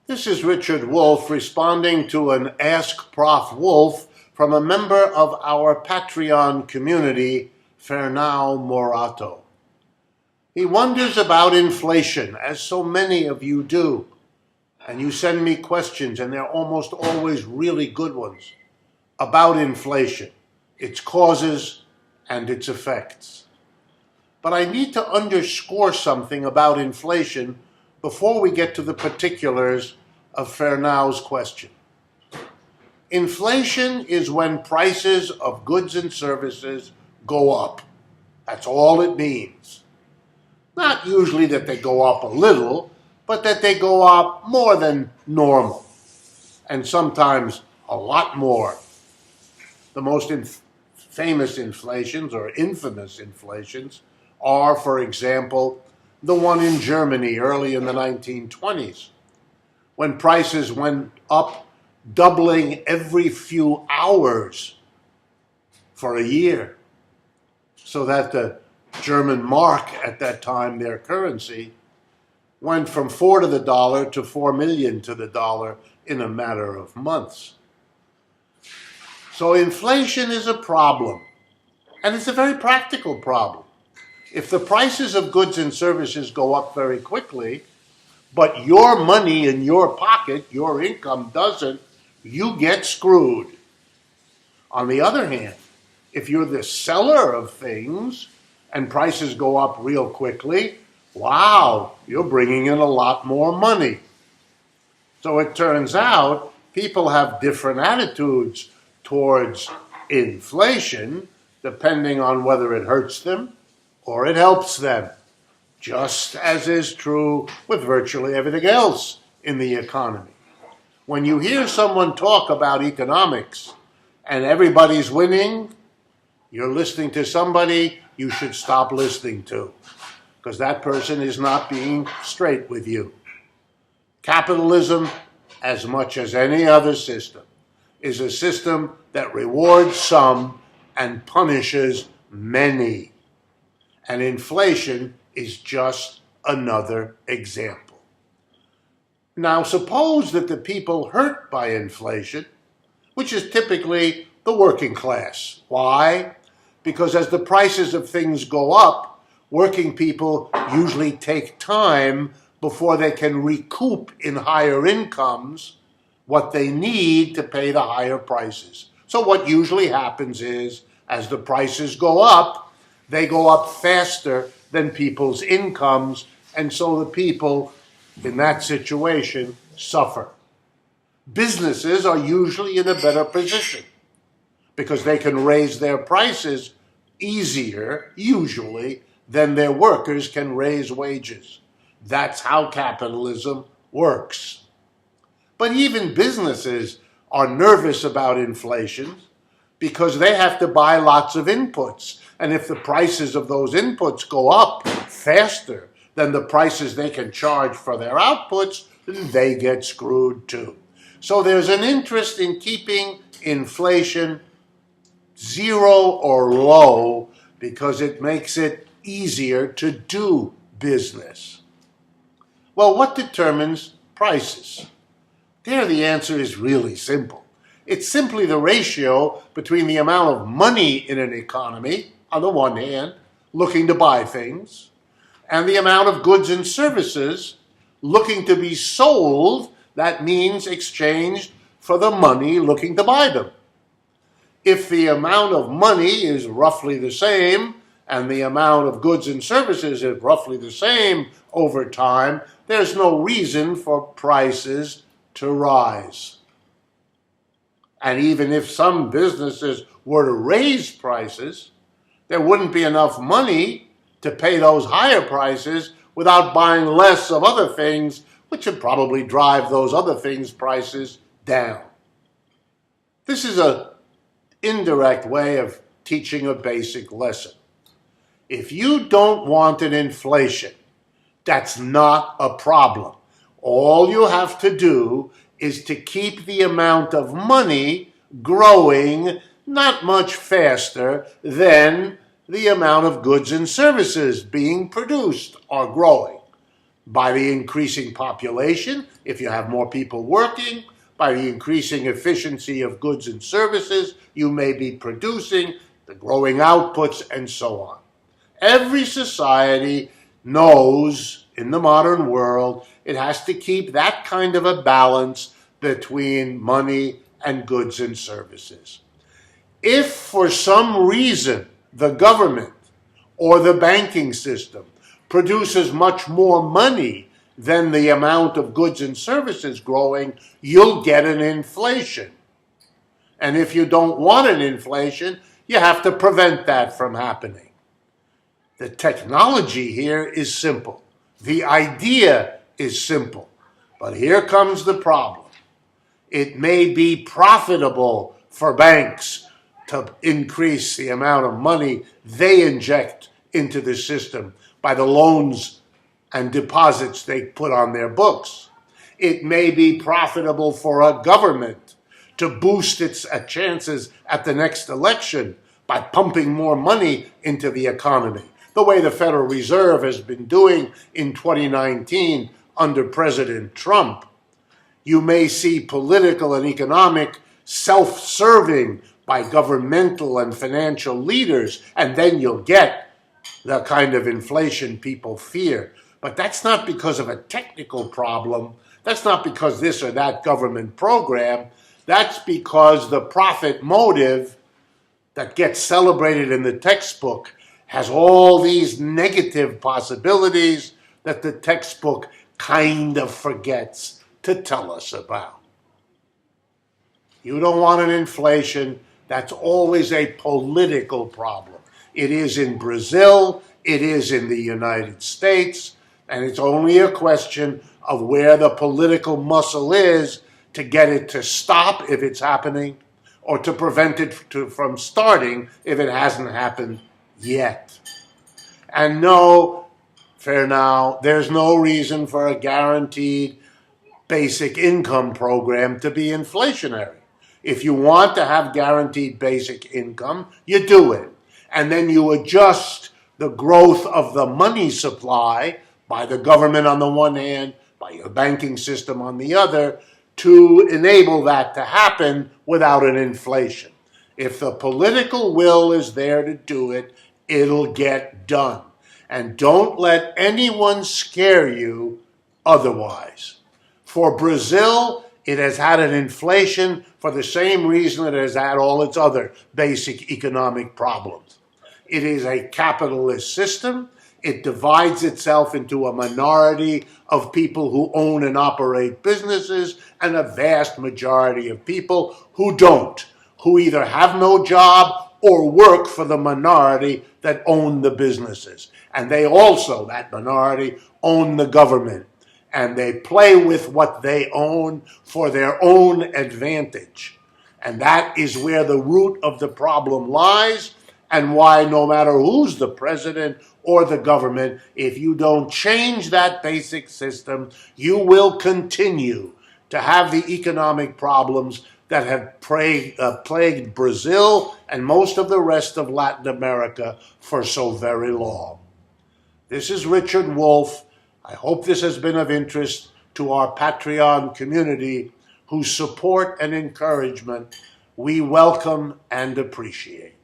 This is Richard Wolff responding to an AskProfWolff from a member of our Patreon community, Fernão Morato. He wonders about inflation, as so many of you do. And you send me questions, and they're almost always really good ones, about inflation, its causes, and its effects. But I need to underscore something about inflation before we get to the particulars of Fernão's question. Inflation is when prices of goods and services go up. That's all it means. Not usually that they go up a little, but that they go up more than normal, and sometimes a lot more. The most famous inflations, or infamous inflations, are, for example, the one in Germany early in the 1920s, when prices went up, doubling every few hours for a year, so that the German mark at that time, their currency, went from 4 to the dollar to 4 million to the dollar in a matter of months. So inflation is a problem, and it's a very practical problem. If the prices of goods and services go up very quickly, but your money in your pocket, your income doesn't, you get screwed. On the other hand, if you're the seller of things and prices go up real quickly, wow, you're bringing in a lot more money. So it turns out people have different attitudes towards inflation depending on whether it hurts them or it helps them, just as is true with virtually everything else in the economy. When you hear someone talk about economics and everybody's winning, you're listening to somebody you should stop listening to, because that person is not being straight with you. Capitalism, as much as any other system, is a system that rewards some and punishes many. And inflation is just another example. Now, suppose that the people hurt by inflation, which is typically the working class. Why? Because as the prices of things go up, working people usually take time before they can recoup in higher incomes what they need to pay the higher prices. So what usually happens is, as the prices go up, they go up faster than people's incomes, and so the people in that situation suffer. Businesses are usually in a better position because they can raise their prices easier, usually, than their workers can raise wages. That's how capitalism works. But even businesses are nervous about inflation because they have to buy lots of inputs. And if the prices of those inputs go up faster than the prices they can charge for their outputs, then they get screwed too. So there's an interest in keeping inflation zero or low because it makes it easier to do business. Well, what determines prices? There, the answer is really simple. It's simply the ratio between the amount of money in an economy, on the one hand, looking to buy things, and the amount of goods and services looking to be sold, that means exchanged for the money looking to buy them. If the amount of money is roughly the same, and the amount of goods and services is roughly the same over time, there's no reason for prices to rise. And even if some businesses were to raise prices, there wouldn't be enough money to pay those higher prices without buying less of other things, which would probably drive those other things' prices down. This is an indirect way of teaching a basic lesson. If you don't want an inflation, that's not a problem. All you have to do is to keep the amount of money growing not much faster than the amount of goods and services being produced are growing. by the increasing population, if you have more people working, by the increasing efficiency of goods and services you may be producing, the growing outputs, and so on. Every society knows in the modern world it has to keep that kind of a balance between money and goods and services. If for some reason the government or the banking system produces much more money than the amount of goods and services growing, you'll get an inflation. And if you don't want an inflation, you have to prevent that from happening. The technology here is simple. The idea is simple. But here comes the problem. It may be profitable for banks to increase the amount of money they inject into the system by the loans and deposits they put on their books. It may be profitable for a government to boost its chances at the next election by pumping more money into the economy, the way the Federal Reserve has been doing in 2019 under President Trump. You may see political and economic self-serving by governmental and financial leaders, and then you'll get the kind of inflation people fear. But that's not because of a technical problem. That's not because this or that government program. That's because the profit motive that gets celebrated in the textbook has all these negative possibilities that the textbook kind of forgets to tell us about. You don't want an inflation. That's always a political problem. It is in Brazil, it is in the United States, and it's only a question of where the political muscle is to get it to stop if it's happening, or to prevent it from starting if it hasn't happened yet. And no, fair now, there's no reason for a guaranteed basic income program to be inflationary. If you want to have guaranteed basic income, you do it. And then you adjust the growth of the money supply by the government on the one hand, by your banking system on the other, to enable that to happen without an inflation. If the political will is there to do it, it'll get done. And don't let anyone scare you otherwise. For Brazil, it has had an inflation for the same reason it has had all its other basic economic problems. It is a capitalist system. It divides itself into a minority of people who own and operate businesses and a vast majority of people who don't, who either have no job or work for the minority that own the businesses. And they also, that minority, own the government. And they play with what they own for their own advantage. And that is where the root of the problem lies, and why no matter who's the president or the government, if you don't change that basic system, you will continue to have the economic problems that have plagued Brazil and most of the rest of Latin America for so very long. This is Richard Wolff. I hope this has been of interest to our Patreon community, whose support and encouragement we welcome and appreciate.